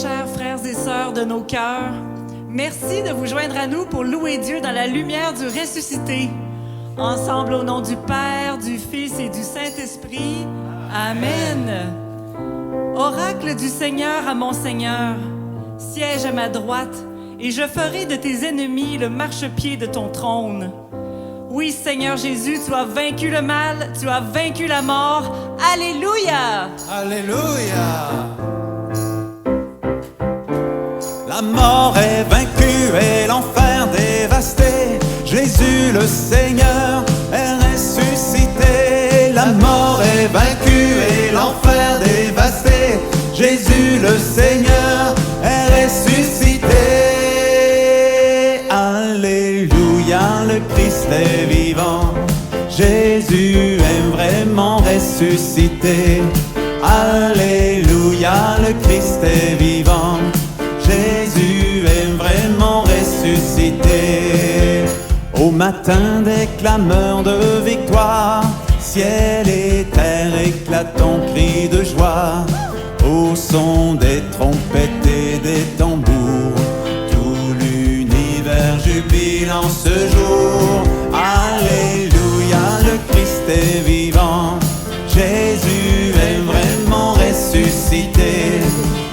chers frères et sœurs de nos cœurs, merci de vous joindre à nous pour louer Dieu dans la lumière du ressuscité. Ensemble au nom du Père, du Fils et du Saint-Esprit. Amen. Oracle du Seigneur à mon Seigneur, siège à ma droite, et je ferai de tes ennemis le marchepied de ton trône. Oui, Seigneur Jésus, tu as vaincu le mal, tu as vaincu la mort. Alléluia! Alléluia! La mort est vaincue et l'enfer dévasté. Jésus le Seigneur est ressuscité. La mort est vaincue et l'enfer dévasté. Jésus le Seigneur est ressuscité. Alléluia, le Christ est vivant. Jésus est vraiment ressuscité. Alléluia, le Christ est vivant. Jésus est vraiment ressuscité. Au matin des clameurs de victoire, ciel et terre éclatent en cris de joie. Au son des trompettes et des tambours, tout l'univers jubile en ce jour. Alléluia, le Christ est vivant. Jésus est vraiment ressuscité.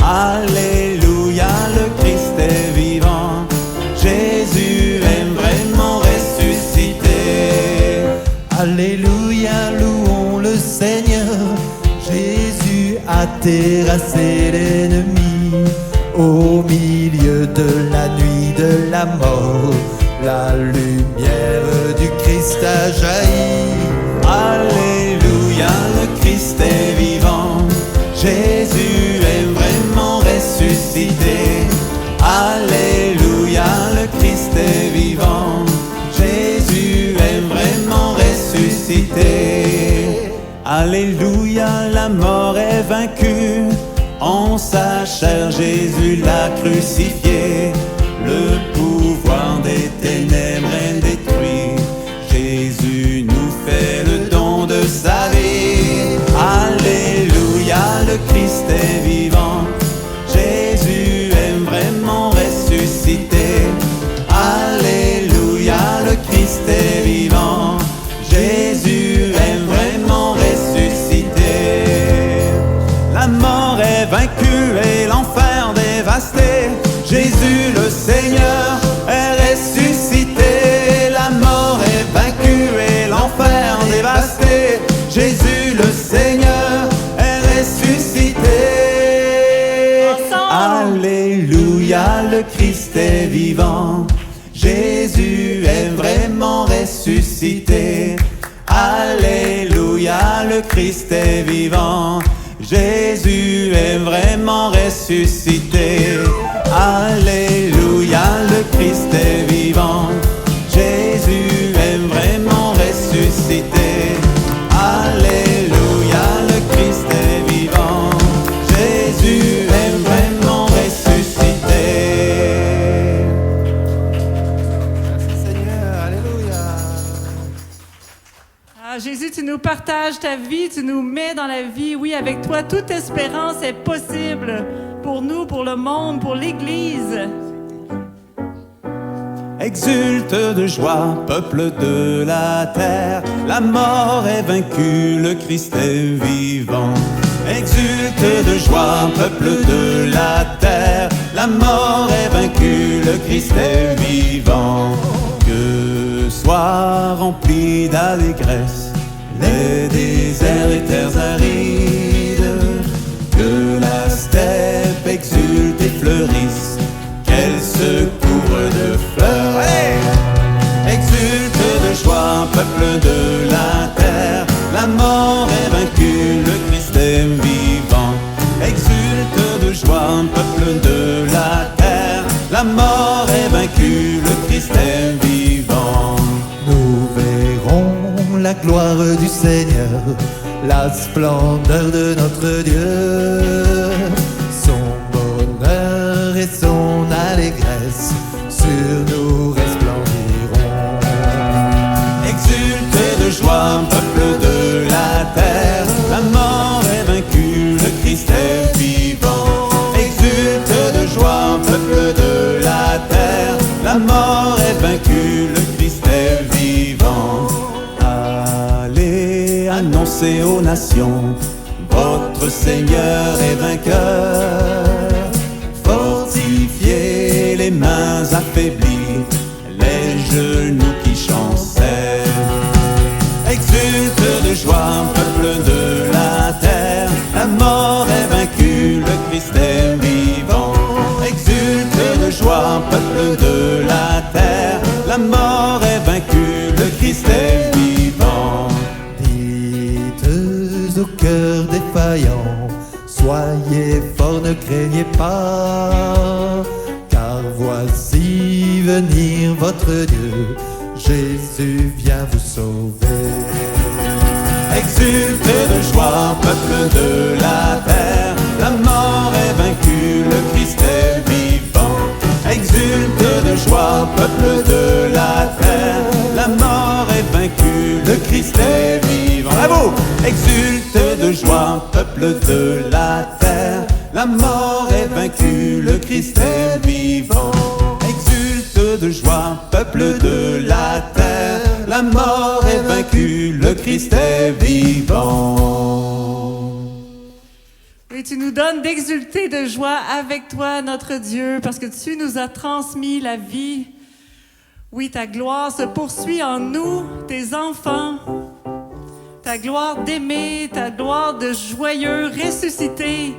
Alléluia, le Christ est vivant. Jésus est vraiment ressuscité. Alléluia, louons le Seigneur. Jésus a terrassé l'ennemi. Au milieu de la nuit de la mort, la lumière du Christ a jailli. Alléluia, le Christ est vivant. Jésus est vraiment ressuscité. Alléluia, le Christ est vivant. Jésus est vraiment ressuscité. Alléluia, la mort est vaincue. En sa chair, Jésus l'a crucifié. Le pouvoir des ténèbres est détruit. Jésus nous fait le don de sa vie. Alléluia, le Christ est vivant. Jésus est vraiment ressuscité. Alléluia, le Christ est vivant. Jésus est vraiment ressuscité. La mort est vaincue et l'enfer dévasté. Jésus le Seigneur est ressuscité. La mort est vaincue et l'enfer dévasté. Jésus le Seigneur est ressuscité. Alléluia, le Christ est vivant. Jésus est vraiment ressuscité. Alléluia, le Christ est vivant. Jésus est vraiment ressuscité. Alléluia, le Christ est vivant. Jésus est vraiment ressuscité. Alléluia, le Christ est vivant. Jésus est vraiment ressuscité. Merci Seigneur, alléluia. Ah, Jésus, tu nous partages ta vie, tu nous mets dans la vie. Oui, avec toi, toute espérance est possible pour nous, pour le monde, pour l'Église. Exulte de joie, peuple de la terre, la mort est vaincue, le Christ est vivant. Exulte de joie, peuple de la terre, la mort est vaincue, le Christ est vivant. Que soient remplis d'allégresse les déserts et terres arides, que la steppe exulte et fleurisse, qu'elle se couvre de fleurs. Allez! Exulte de joie, peuple de la terre, la mort est vaincue, le Christ est vivant. Exulte de joie, peuple de la terre, la mort est vaincue, le Christ est vivant. Nous verrons la gloire du Seigneur, la splendeur de notre Dieu, son bonheur et son allégresse sur nous resplendiront. Exultez de joie, peuple de la terre, la mort est vaincue, le Christ est vivant. Exultez et aux nations. Votre Seigneur est vainqueur. Fortifiez les mains affaiblies, les genoux qui chancellent. Exulte de joie, peuple de la terre, la mort est vaincue, le Christ est vivant. Exulte de joie, peuple de la terre, la mort est vaincue, le Christ est vivant. Dites au cœur défaillant, soyez forts, ne craignez pas, car voici venir votre Dieu, Jésus vient vous sauver. Exulte de joie, peuple de la terre, la mort est vaincue, le Christ est vivant. Exulte de joie, peuple de la terre, la mort est vaincue, le Christ est vivant. Bravo! Exulte de joie, peuple de la terre, la mort est vaincue, le Christ est vivant. Exulte de joie, peuple de la terre, la mort est vaincue, le Christ est vivant. Et tu nous donnes d'exulter de joie avec toi, notre Dieu, parce que tu nous as transmis la vie. Oui, ta gloire se poursuit en nous, tes enfants. Ta gloire d'aimer, ta gloire de joyeux ressuscité.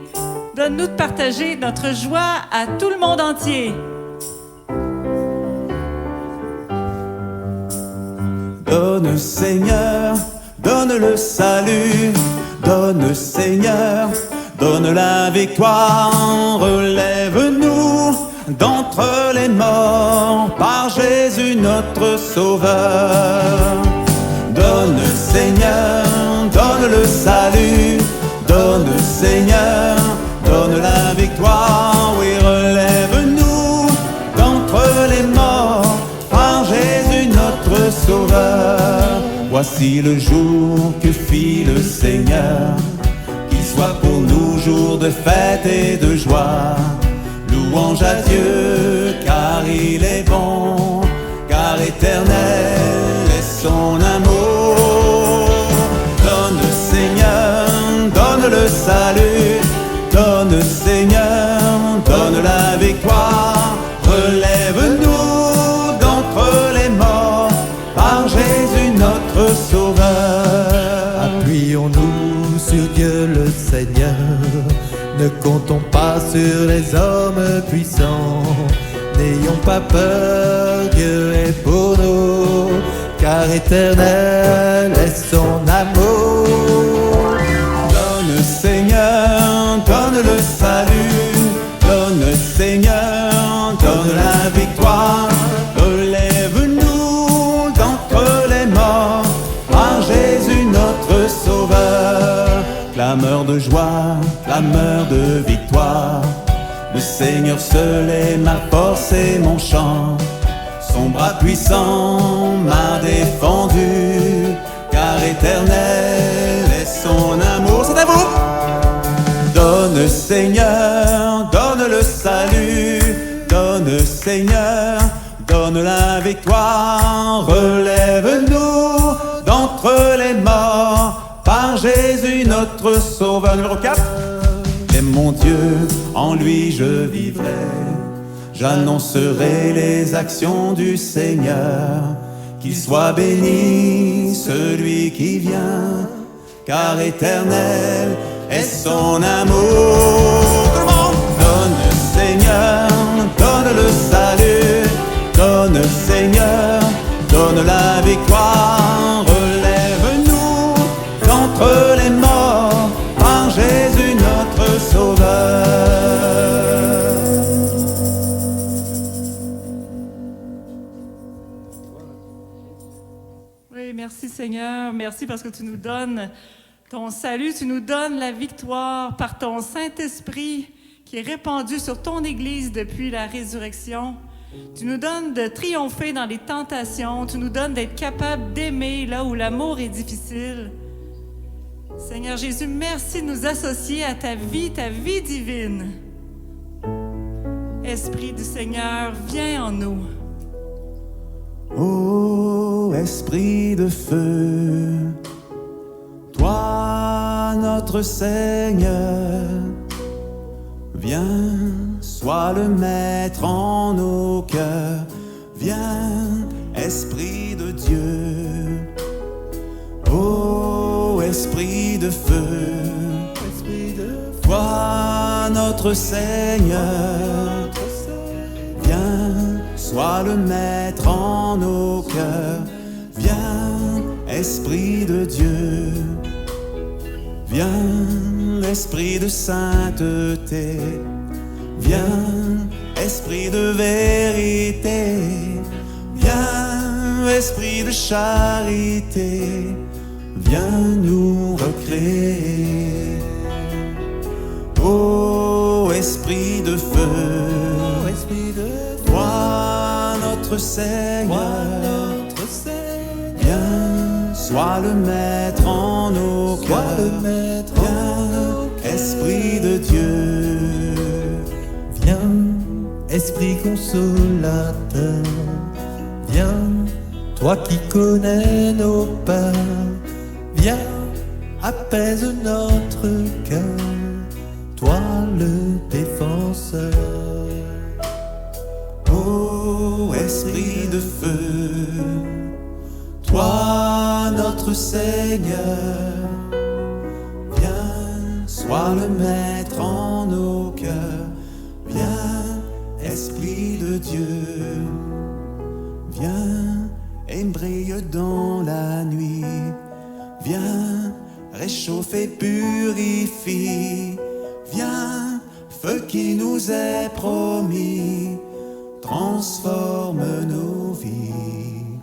Donne-nous de partager notre joie à tout le monde entier. Donne Seigneur, donne le salut, donne Seigneur, donne la victoire, relève-nous d'entre les morts par Jésus notre Sauveur. Donne Seigneur, donne le salut, donne Seigneur, donne la victoire, oui relève-nous d'entre les morts par Jésus notre Sauveur. Voici le jour que fit le Seigneur, qu'il soit pour nous jour de fête et de joie. Louange à Dieu, car il est bon, car éternel est son amour. Donne Seigneur, donne le salut, donne Seigneur, donne la victoire. Relève-nous d'entre les morts par Jésus notre Sauveur. Appuyons-nous sur Dieu le Seigneur, ne comptons pas sur les hommes puissants. N'ayons pas peur, Dieu est pour nous, car éternel est son amour. Donne Seigneur, donne le salut, donne Seigneur, donne la victoire. Relève-nous d'entre les morts par Jésus notre Sauveur. Clameur de joie, clameur de victoire, le Seigneur seul est ma force et mon chant. Son bras puissant m'a défendu, car éternel est son amour. C'est à vous! Donne Seigneur, donne le salut, donne Seigneur, donne la victoire. Relève-nous d'entre les morts par Jésus notre Sauveur. Numéro 4. Et mon Dieu, en lui je vivrai. J'annoncerai les actions du Seigneur. Qu'il soit béni celui qui vient, car éternel est son amour. Tout le monde! Donne Seigneur, donne le salut, donne Seigneur, donne la victoire. Relève-nous d'entre les morts par Jésus notre Sauveur. Oui, merci Seigneur. Merci parce que tu nous donnes ton salut, tu nous donnes la victoire par ton Saint-Esprit qui est répandu sur ton Église depuis la résurrection. Tu nous donnes de triompher dans les tentations. Tu nous donnes d'être capables d'aimer là où l'amour est difficile. Seigneur Jésus, merci de nous associer à ta vie divine. Esprit du Seigneur, viens en nous. Ô Esprit de feu, Toi, notre Seigneur, viens, sois le maître en nos cœurs. Viens, Esprit de Dieu, ô Esprit de feu, toi, notre Seigneur, viens, sois le maître en nos cœurs. Viens, Esprit de Dieu, viens, Esprit de sainteté, viens, Esprit de vérité, viens, Esprit de charité, viens nous recréer. Ô Esprit de feu, toi notre Seigneur, viens, sois le maître en nos cœurs. Viens, Esprit de Dieu, Viens, Esprit consolateur, viens, toi qui connais nos peurs, viens, apaise notre cœur, toi le défenseur. ô Esprit de feu, toi notre Seigneur, viens, sois le maître en nos cœurs. Viens, Esprit de Dieu, viens et brille dans la nuit. Viens, réchauffe et purifie. Viens, feu qui nous est promis, transforme nos vies.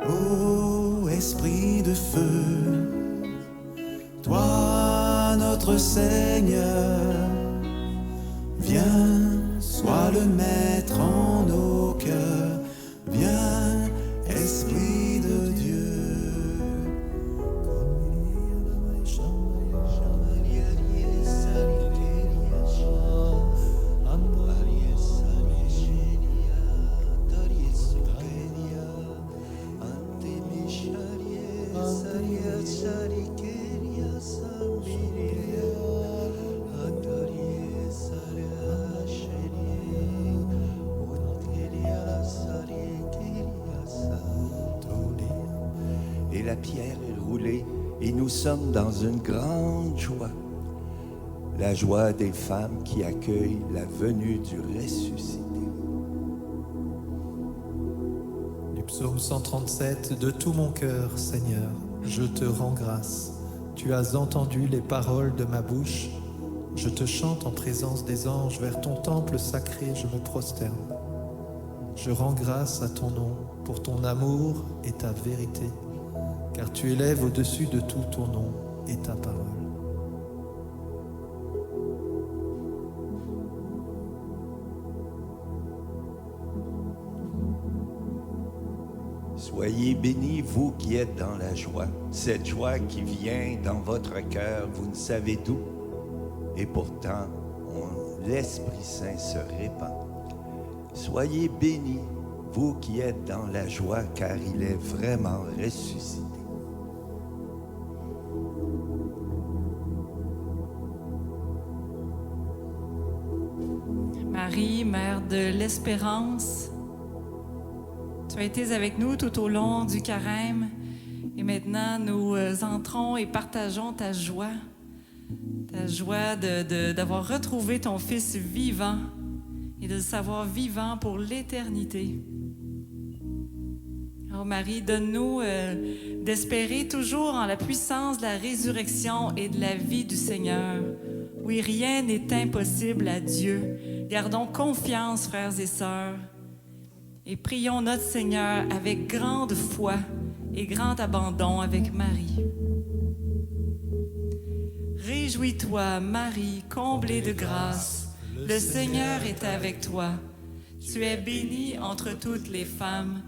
Ô Esprit de feu, toi notre Seigneur, viens, sois le maître en nos cœurs. Viens, Esprit de Dieu. Et la pierre est roulée, et nous sommes dans une grande joie. La joie des femmes qui accueillent la venue du ressuscité. Du psaume 137, de tout mon cœur, Seigneur, je te rends grâce. Tu as entendu les paroles de ma bouche. Je te chante en présence des anges, vers ton temple sacré je me prosterne. Je rends grâce à ton nom pour ton amour et ta vérité, car tu élèves au-dessus de tout ton nom et ta parole. Soyez bénis, vous qui êtes dans la joie, cette joie qui vient dans votre cœur, vous ne savez d'où, et pourtant, l'Esprit Saint se répand. Soyez bénis, vous qui êtes dans la joie, car il est vraiment ressuscité. Marie, Mère de l'Espérance, tu as été avec nous tout au long du carême et maintenant nous entrons et partageons ta joie d'avoir retrouvé ton Fils vivant et de le savoir vivant pour l'éternité. Oh Marie, donne-nous d'espérer toujours en la puissance de la résurrection et de la vie du Seigneur. Oui, rien n'est impossible à Dieu. Gardons confiance, frères et sœurs, et prions notre Seigneur avec grande foi et grand abandon avec Marie. Réjouis-toi, Marie, comblée de grâce, le Seigneur est avec toi. Tu es bénie entre toutes les femmes,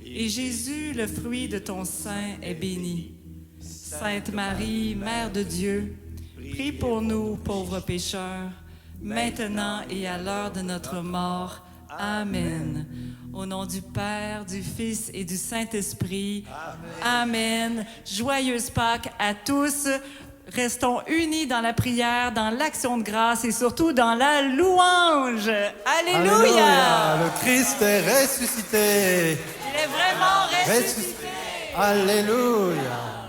et Jésus, le fruit de ton sein, est béni. Sainte Marie, Mère de Dieu, prie pour nous, pauvres pécheurs, maintenant et à l'heure de notre mort. Amen. Au nom du Père, du Fils et du Saint-Esprit. Amen. Joyeuse Pâques à tous. Restons unis dans la prière, dans l'action de grâce et surtout dans la louange. Alléluia! Le Christ est ressuscité. Il est vraiment ressuscité. Alléluia!